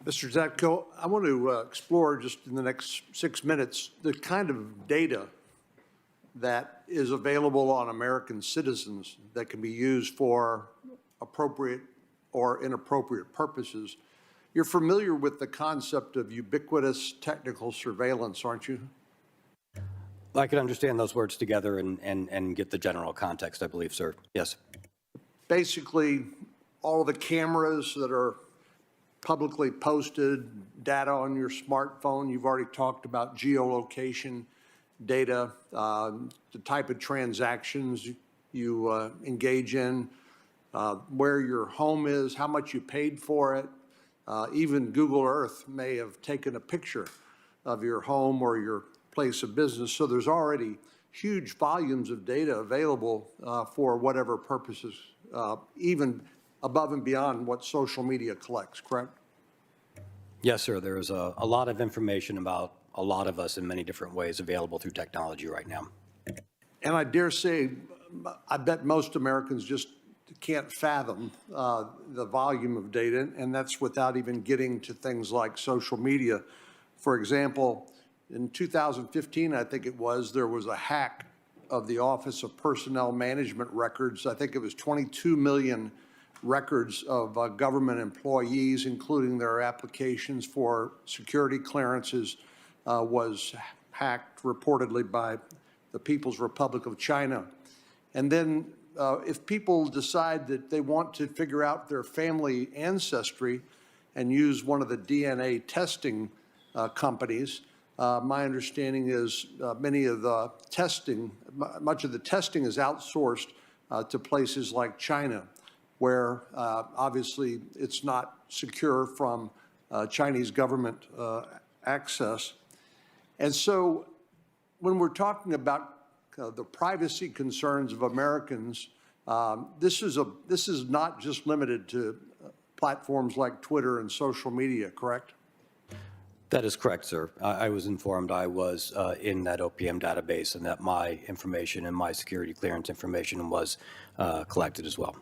Mr. Zatko, I want to explore just in the next 6 minutes the kind of data that is available on American citizens that can be used for appropriate or inappropriate purposes. You're familiar with the concept of ubiquitous technical surveillance, aren't you? I can understand those words together and get the general context, I believe, sir. Yes. Basically, all of the cameras that are publicly posted, data on your smartphone, you've already talked about geolocation data, the type of transactions you engage in, where your home is, how much you paid for it. Even Google Earth may have taken a picture of your home or your place of business. So there's already huge volumes of data available for whatever purposes, even above and beyond what social media collects, correct? Yes, sir. There is a lot of information about a lot of us in many different ways available through technology right now. And I dare say, I bet most Americans just can't fathom the volume of data, and that's without even getting to things like social media. For example, in 2015, I think it was, there was a hack of the Office of Personnel Management records. I think it was 22 million records of government employees, including their applications for security clearances, was hacked reportedly by the People's Republic of China. And then if people decide that they want to figure out their family ancestry and use one of the DNA testing companies, my understanding is much of the testing is outsourced to places like China, where obviously it's not secure from Chinese government access. And so when we're talking about the privacy concerns of Americans, this is not just limited to platforms like Twitter and social media, correct? That is correct, sir. I was informed I was in that OPM database and that my information and my security clearance information was collected as well.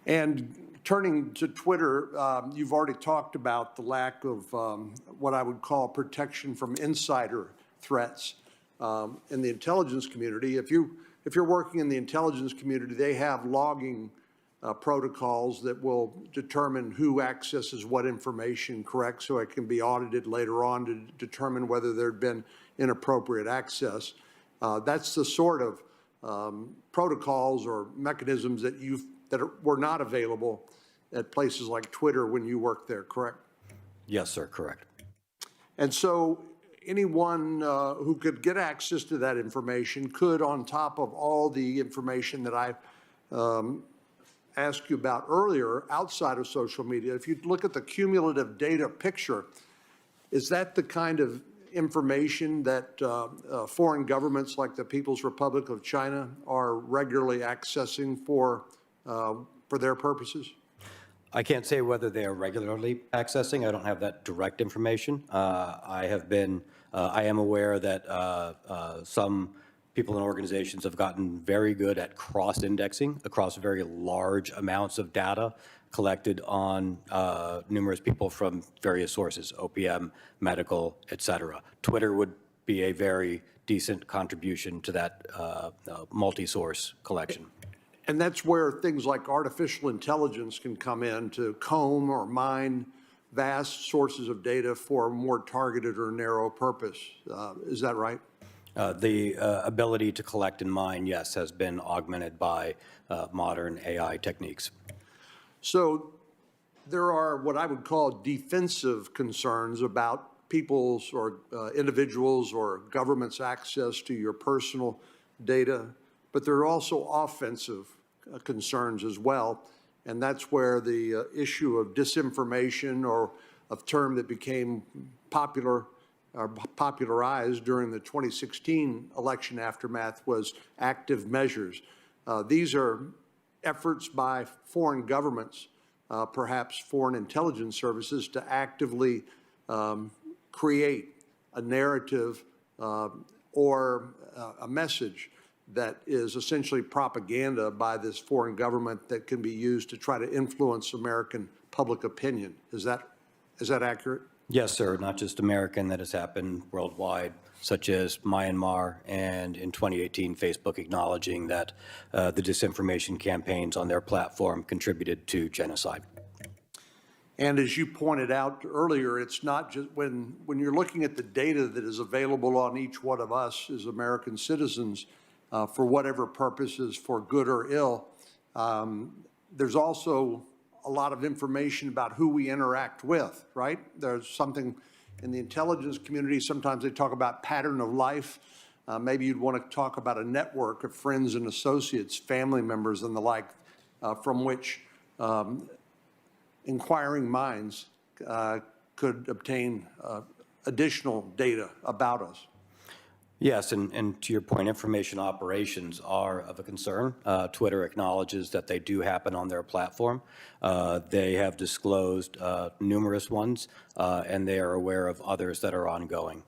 And turning to Twitter, you've already talked about the lack of what I would call protection from insider threats in the intelligence community. If you're working in the intelligence community, they have logging protocols that will determine who accesses what information, correct, so it can be audited later on to determine whether there had been inappropriate access. That's the sort of protocols or mechanisms that were not available at places like Twitter when you worked there, correct? Yes, sir, correct. And so anyone who could get access to that information could, on top of all the information that I asked you about earlier outside of social media, if you look at the cumulative data picture, is that the kind of information that foreign governments like the People's Republic of China are regularly accessing for their purposes? I can't say whether they are regularly accessing. I don't have that direct information. I am aware that some people and organizations have gotten very good at cross-indexing across very large amounts of data collected on numerous people from various sources, OPM, medical, et cetera. Twitter would be a very decent contribution to that multi-source collection. And that's where things like artificial intelligence can come in to comb or mine vast sources of data for a more targeted or narrow purpose. Is that right? The ability to collect and mine, yes, has been augmented by modern AI techniques. So there are what I would call defensive concerns about people's or individuals or government's access to your personal data, but there are also offensive concerns as well, and that's where the issue of disinformation, or a term that became popularized during the 2016 election aftermath, was active measures. These are efforts by foreign governments, perhaps foreign intelligence services, to actively create a narrative or a message that is essentially propaganda by this foreign government that can be used to try to influence American public opinion. Is that accurate? Yes, sir, not just American, that has happened worldwide, such as Myanmar, and in 2018, Facebook acknowledging that the disinformation campaigns on their platform contributed to genocide. And as you pointed out earlier, it's not just when you're looking at the data that is available on each one of us as American citizens for whatever purposes, for good or ill, there's also a lot of information about who we interact with, right? There's something in the intelligence community, sometimes they talk about pattern of life. Maybe you'd want to talk about a network of friends and associates, family members and the like, from which inquiring minds could obtain additional data about us. Yes, and to your point, information operations are of a concern. Twitter acknowledges that they do happen on their platform. They have disclosed numerous ones, and they are aware of others that are ongoing.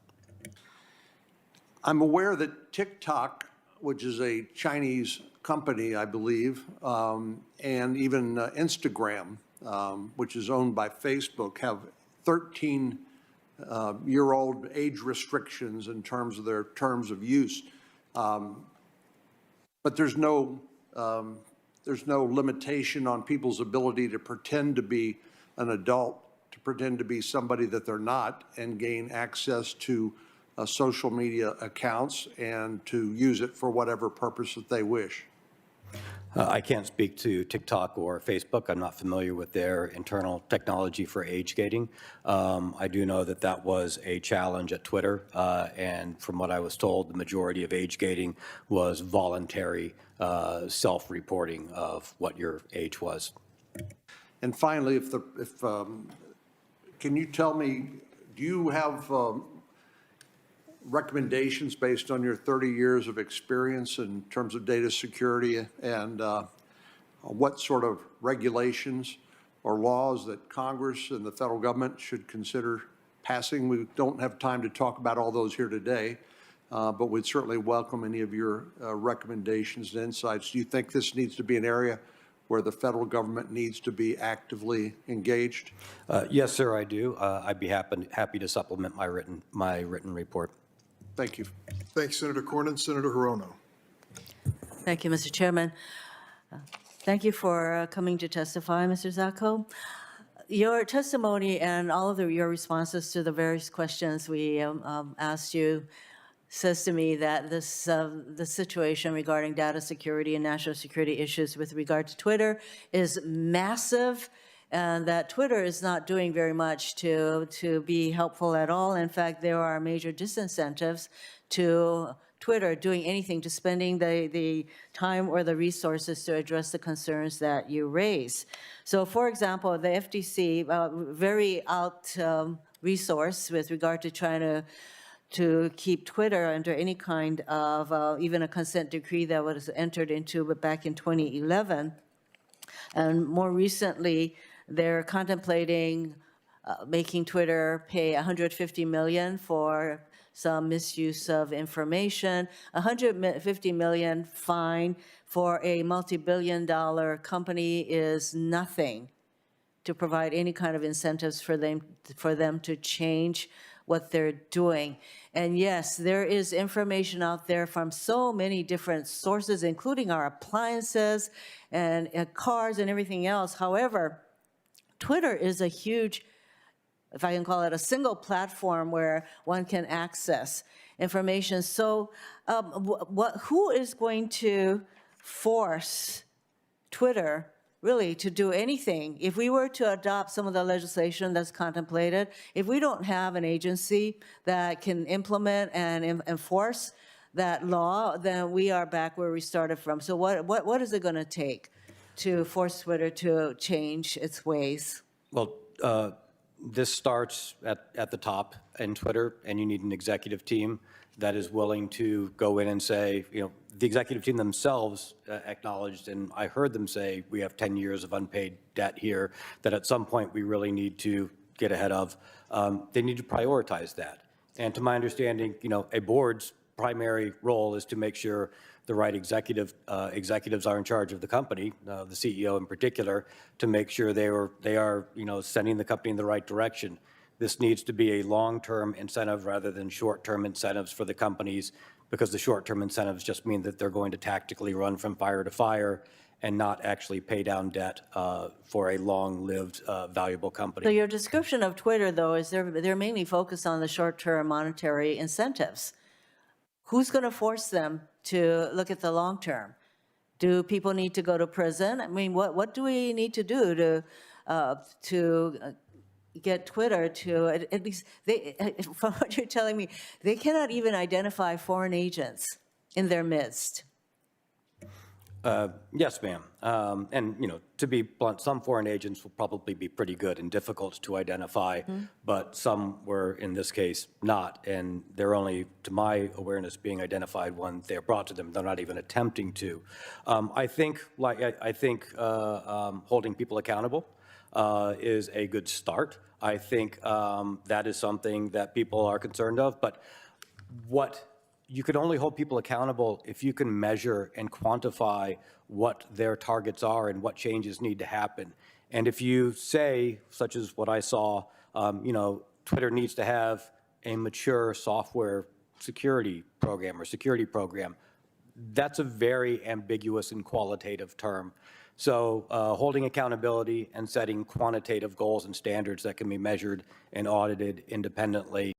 I'm aware that TikTok, which is a Chinese company, I believe, and even Instagram, which is owned by Facebook, have 13-year-old age restrictions in terms of their terms of use. But there's no limitation on people's ability to pretend to be an adult, to pretend to be somebody that they're not, and gain access to social media accounts and to use it for whatever purpose that they wish. I can't speak to TikTok or Facebook. I'm not familiar with their internal technology for age gating. I do know that that was a challenge at Twitter, and from what I was told, the majority of age gating was voluntary self-reporting of what your age was. And finally, can you tell me, do you have recommendations based on your 30 years of experience in terms of data security and what sort of regulations or laws that Congress and the federal government should consider passing? We don't have time to talk about all those here today, but we'd certainly welcome any of your recommendations and insights. Do you think this needs to be an area where the federal government needs to be actively engaged? Yes, sir, I do. I'd be happy to supplement my written report. Thank you. Thanks, Senator Cornyn. Senator Hirono. Thank you, Mr. Chairman. Thank you for coming to testify, Mr. Zacco. Your testimony and all of your responses to the various questions we asked you says to me that the situation regarding data security and national security issues with regard to Twitter is massive, and that Twitter is not doing very much to be helpful at all. In fact, there are major disincentives to Twitter doing anything, to spending the time or the resources to address the concerns that you raise. So, for example, the FTC, very out-resourced with regard to trying to keep Twitter under any kind of even a consent decree that was entered into back in 2011. And more recently, they're contemplating making Twitter pay $150 million for some misuse of information, $150 million fine for a multi-billion-dollar company is nothing to provide any kind of incentives for them to change what they're doing. And yes, there is information out there from so many different sources, including our appliances and cars and everything else. However, Twitter is a huge, if I can call it, a single platform where one can access information. So who is going to force Twitter really to do anything? If we were to adopt some of the legislation that's contemplated, if we don't have an agency that can implement and enforce that law, then we are back where we started from. So what is it going to take to force Twitter to change its ways? Well, this starts at the top in Twitter, and you need an executive team that is willing to go in and say, the executive team themselves acknowledged, and I heard them say, we have 10 years of unpaid debt here that at some point we really need to get ahead of. They need to prioritize that. And to my understanding, a board's primary role is to make sure the right executives are in charge of the company, the CEO in particular, to make sure they are sending the company in the right direction. This needs to be a long-term incentive rather than short-term incentives for the companies, because the short-term incentives just mean that they're going to tactically run from fire to fire and not actually pay down debt for a long-lived, valuable company. So your description of Twitter, though, is they're mainly focused on the short-term monetary incentives. Who's going to force them to look at the long term? Do people need to go to prison? I mean, what do we need to do to get Twitter to, at least, from what you're telling me, they cannot even identify foreign agents in their midst? Yes, ma'am. And, to be blunt, some foreign agents will probably be pretty good and difficult to identify, but some were, in this case, not. And they're only, to my awareness, being identified when they're brought to them. They're not even attempting to. I think holding people accountable is a good start. I think that is something that people are concerned of. But you can only hold people accountable if you can measure and quantify what their targets are and what changes need to happen. And if you say, such as what I saw, Twitter needs to have a mature software security program, that's a very ambiguous and qualitative term. So holding accountability and setting quantitative goals and standards that can be measured and audited independently